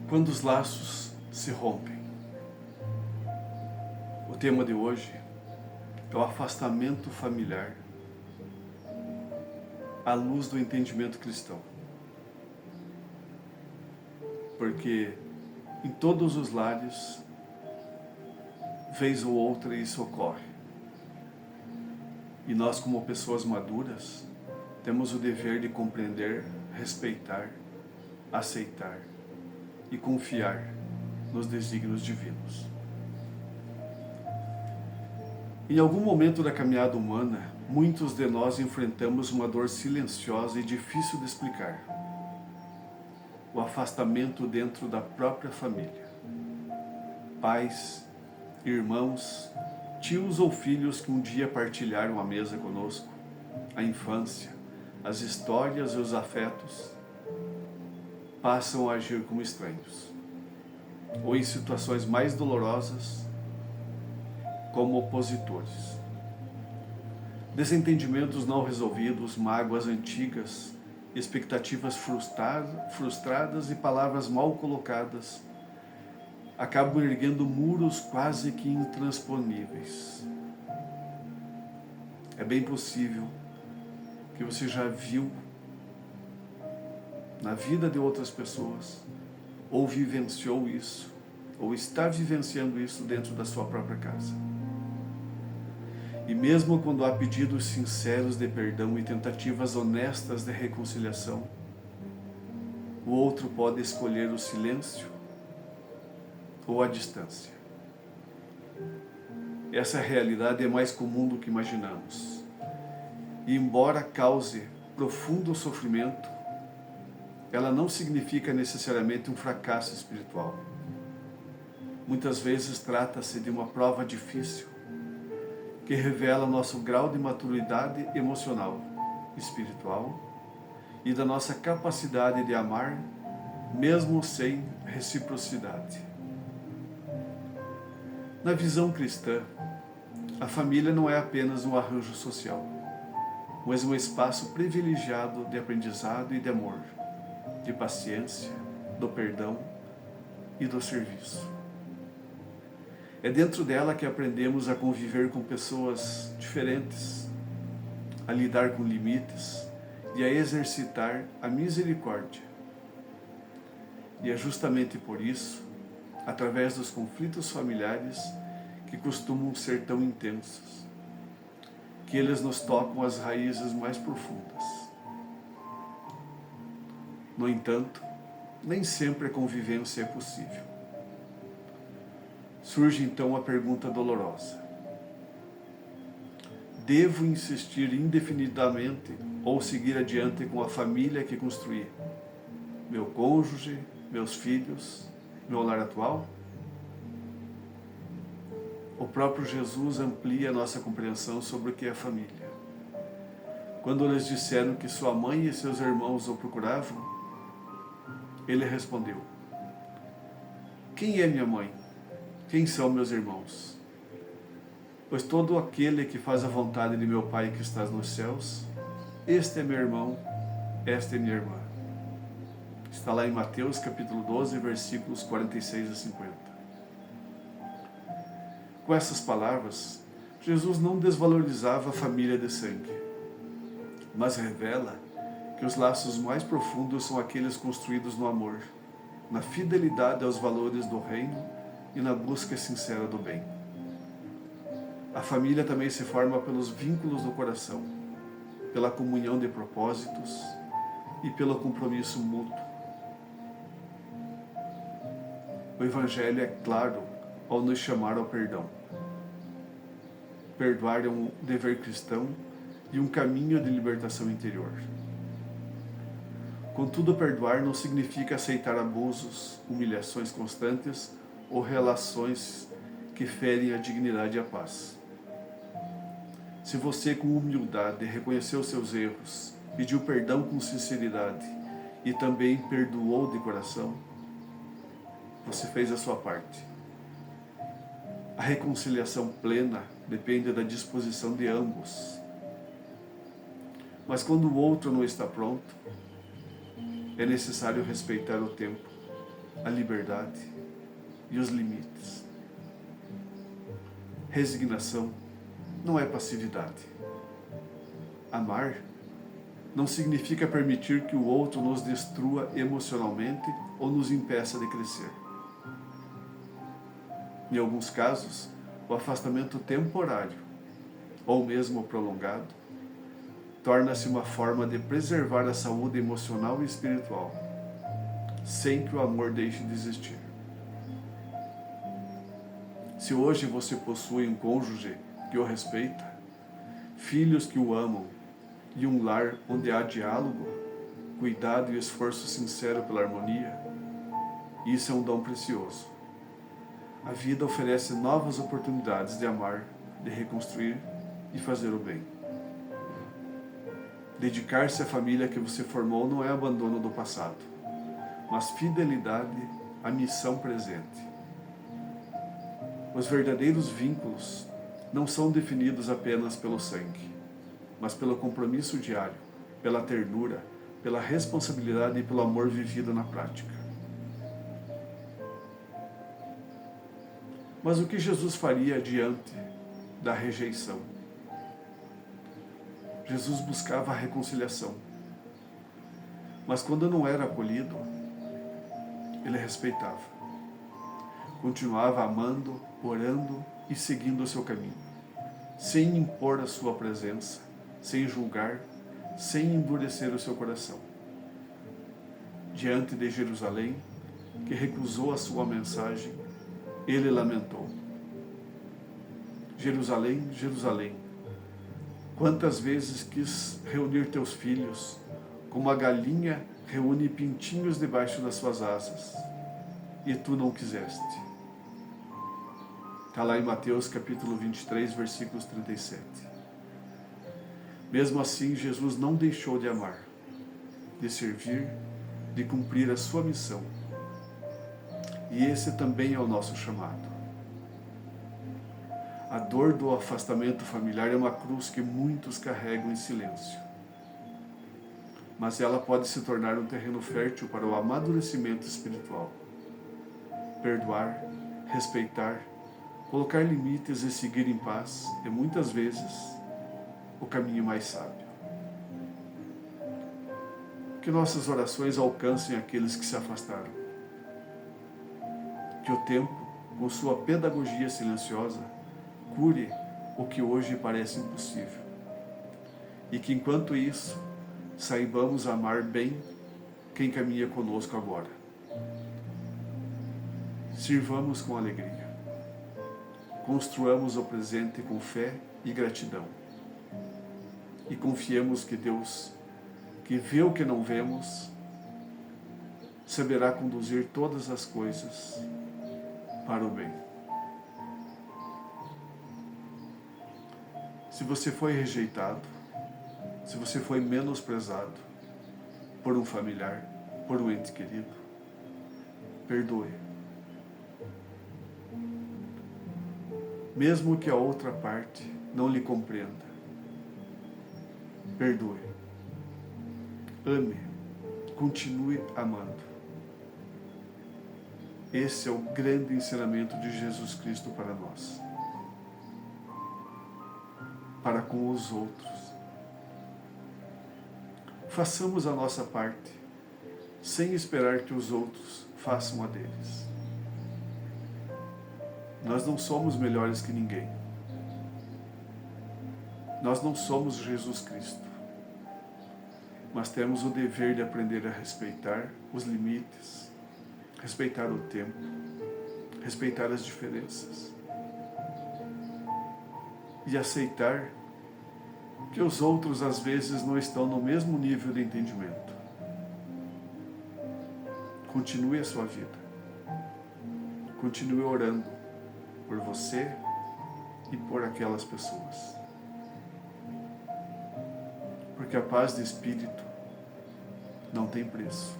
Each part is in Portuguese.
Quando os laços se rompem. O tema de hoje é o afastamento familiar à luz do entendimento cristão. Porque em todos os lares, vez ou outra, isso ocorre. E nós, como pessoas maduras, temos o dever de compreender, respeitar, aceitar e confiar nos desígnios divinos. Em algum momento da caminhada humana, muitos de nós enfrentamos uma dor silenciosa e difícil de explicar. O afastamento dentro da própria família. Pais, irmãos, tios ou filhos que um dia partilharam a mesa conosco, a infância, as histórias e os afetos, passam a agir como estranhos, ou em situações mais dolorosas, como opositores. Desentendimentos não resolvidos, mágoas antigas, expectativas frustradas e palavras mal colocadas acabam erguendo muros quase que intransponíveis. É bem possível que você já viu na vida de outras pessoas, ou vivenciou isso, ou está vivenciando isso dentro da sua própria casa. E mesmo quando há pedidos sinceros de perdão e tentativas honestas de reconciliação, o outro pode escolher o silêncio ou a distância. Essa realidade é mais comum do que imaginamos. E embora cause profundo sofrimento, ela não significa necessariamente um fracasso espiritual. Muitas vezes trata-se de uma prova difícil, que revela nosso grau de maturidade emocional, espiritual e da nossa capacidade de amar, mesmo sem reciprocidade. Na visão cristã, a família não é apenas um arranjo social, mas um espaço privilegiado de aprendizado e de amor, de paciência, do perdão e do serviço. É dentro dela que aprendemos a conviver com pessoas diferentes, a lidar com limites e a exercitar a misericórdia. E é justamente por isso, através dos conflitos familiares que costumam ser tão intensos, que eles nos tocam as raízes mais profundas. No entanto, nem sempre a convivência é possível. Surge então a pergunta dolorosa: devo insistir indefinidamente ou seguir adiante com a família que construí? Meu cônjuge, meus filhos, meu lar atual? O próprio Jesus amplia a nossa compreensão sobre o que é família. Quando lhes disseram que sua mãe e seus irmãos o procuravam, ele respondeu: quem é minha mãe? Quem são meus irmãos? Pois todo aquele que faz a vontade de meu Pai que estás nos céus, este é meu irmão, esta é minha irmã. Está lá em Mateus capítulo 12, versículos 46 a 50. Com essas palavras, Jesus não desvalorizava a família de sangue, mas revela que os laços mais profundos são aqueles construídos no amor, na fidelidade aos valores do reino e na busca sincera do bem. A família também se forma pelos vínculos do coração, pela comunhão de propósitos e pelo compromisso mútuo. O Evangelho é claro ao nos chamar ao perdão. Perdoar é um dever cristão e um caminho de libertação interior. Contudo, perdoar não significa aceitar abusos, humilhações constantes ou relações que ferem a dignidade e a paz. Se você, com humildade, reconheceu seus erros, pediu perdão com sinceridade e também perdoou de coração, você fez a sua parte. A reconciliação plena depende da disposição de ambos. Mas quando o outro não está pronto, é necessário respeitar o tempo a liberdade e os limites. Resignação não é passividade. Amar não significa permitir que o outro nos destrua emocionalmente ou nos impeça de crescer. Em alguns casos, o afastamento temporário, ou mesmo prolongado, torna-se uma forma de preservar a saúde emocional e espiritual, sem que o amor deixe de existir. Se hoje você possui um cônjuge que o respeita, filhos que o amam e um lar onde há diálogo, cuidado e esforço sincero pela harmonia, isso é um dom precioso. A vida oferece novas oportunidades de amar, de reconstruir e fazer o bem. Dedicar-se à família que você formou não é abandono do passado, mas fidelidade à missão presente. Os verdadeiros vínculos não são definidos apenas pelo sangue, mas pelo compromisso diário, pela ternura, pela responsabilidade e pelo amor vivido na prática. Mas o que Jesus faria diante da rejeição? Jesus buscava a reconciliação. Mas quando não era acolhido, ele respeitava. Continuava amando, orando e seguindo o seu caminho, sem impor a sua presença, sem julgar, sem endurecer o seu coração. Diante de Jerusalém, que recusou a sua mensagem, ele lamentou: Jerusalém, Jerusalém, quantas vezes quis reunir teus filhos, como a galinha reúne pintinhos debaixo das suas asas, e tu não quiseste. Está lá em Mateus capítulo 23, versículos 37. Mesmo assim, Jesus não deixou de amar, de servir, de cumprir a sua missão. E esse também é o nosso chamado. A dor do afastamento familiar é uma cruz que muitos carregam em silêncio. Mas ela pode se tornar um terreno fértil para o amadurecimento espiritual. Perdoar, respeitar, colocar limites e seguir em paz é muitas vezes o caminho mais sábio. Que nossas orações alcancem aqueles que se afastaram. Que o tempo, com sua pedagogia silenciosa, cure o que hoje parece impossível. E que enquanto isso, saibamos amar bem quem caminha conosco agora. Sirvamos com alegria. Construamos o presente com fé e gratidão. E confiemos que Deus, que vê o que não vemos, saberá conduzir todas as coisas para o bem. Se você foi rejeitado, se você foi menosprezado por um familiar, por um ente querido, perdoe. Mesmo que a outra parte não lhe compreenda, perdoe. Ame, continue amando. Esse é o grande ensinamento de Jesus Cristo para nós, para com os outros. Façamos a nossa parte, sem esperar que os outros façam a deles. Nós não somos melhores que ninguém. Nós não somos Jesus Cristo. Mas temos o dever de aprender a respeitar os limites, respeitar o tempo, respeitar as diferenças e aceitar que os outros às vezes não estão no mesmo nível de entendimento. Continue a sua vida. Continue orando por você e por aquelas pessoas. Porque a paz de espírito não tem preço.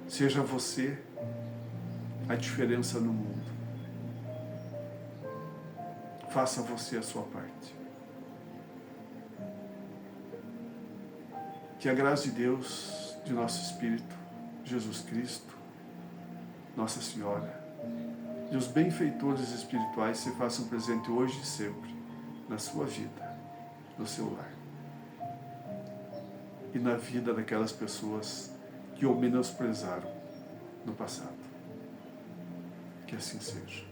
Seja você a diferença no mundo. Faça você a sua parte. Que a graça de Deus, de nosso Espírito, Jesus Cristo, Nossa Senhora e os benfeitores espirituais se façam presente hoje e sempre na sua vida, no seu lar e na vida daquelas pessoas que o menosprezaram no passado. Que assim seja.